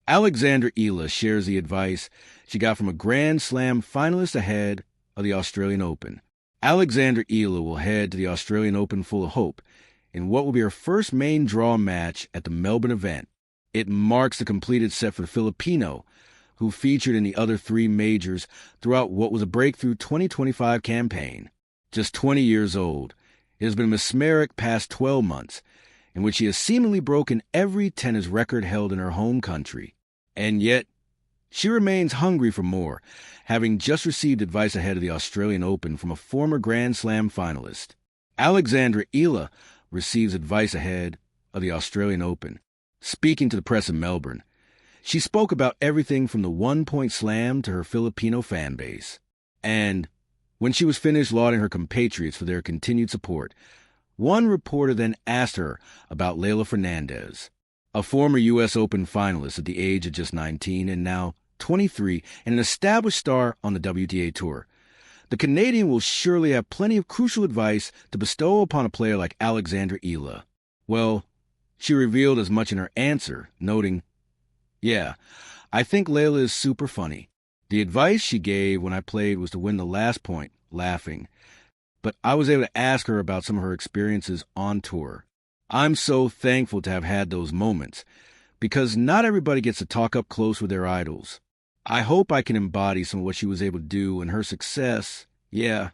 Alexandra Eala shares the advice she got from a Grand Slam finalist ahead of the Australian Open. Alexandra Eala will head to the Australian Open full of hope in what will be her first main draw match at the Melbourne event. It marks the completed set for the Filipino, who featured in the other three majors throughout what was a breakthrough 2025 campaign. Just 20 years old, it has been a mesmeric past 12 months, in which she has seemingly broken every tennis record held in her home country. And yet, she remains hungry for more, having just received advice ahead of the Australian Open from a former Grand Slam finalist. Alexandra Eala receives advice ahead of the Australian Open. Speaking to the press in Melbourne, she spoke about everything from the one-point slam to her Filipino fan base. And when she was finished lauding her compatriots for their continued support, one reporter then asked her about Leylah Fernandez, a former U.S. Open finalist at the age of just 19 and now 23 and an established star on the WTA Tour. The Canadian will surely have plenty of crucial advice to bestow upon a player like Alexandra Eala. Well, she revealed as much in her answer, noting, "Yeah, I think Leylah is super funny. The advice she gave when I played was to win the last point, laughing. But I was able to ask her about some of her experiences on tour. I'm so thankful to have had those moments, because not everybody gets to talk up close with their idols. I hope I can embody some of what she was able to do, and her success, yeah."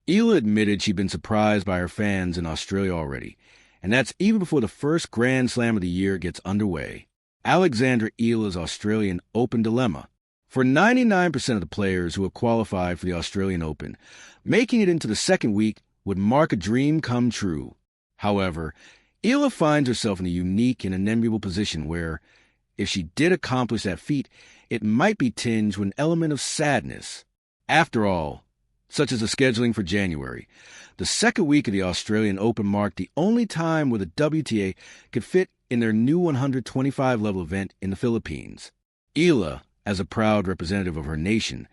Eala admitted she'd been surprised by her fans in Australia already, and that's even before the first Grand Slam of the year gets underway. Alexandra Eala's Australian Open dilemma. For 99% of the players who have qualified for the Australian Open, making it into the second week would mark a dream come true. However, Eala finds herself in a unique and enviable position where, if she did accomplish that feat, it might be tinged with an element of sadness. After all, such as the scheduling for January, the second week of the Australian Open marked the only time where the WTA could fit in their new 125-level event in the Philippines. Eala, as a proud representative of her nation,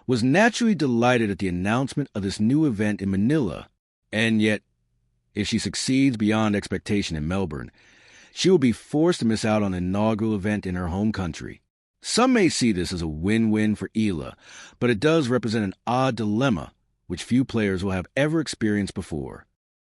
was naturally delighted at the announcement of this new event in Manila. And yet, if she succeeds beyond expectation in Melbourne, she will be forced to miss out on an inaugural event in her home country. Some may see this as a win-win for Eala, but it does represent an odd dilemma which few players will have ever experienced before.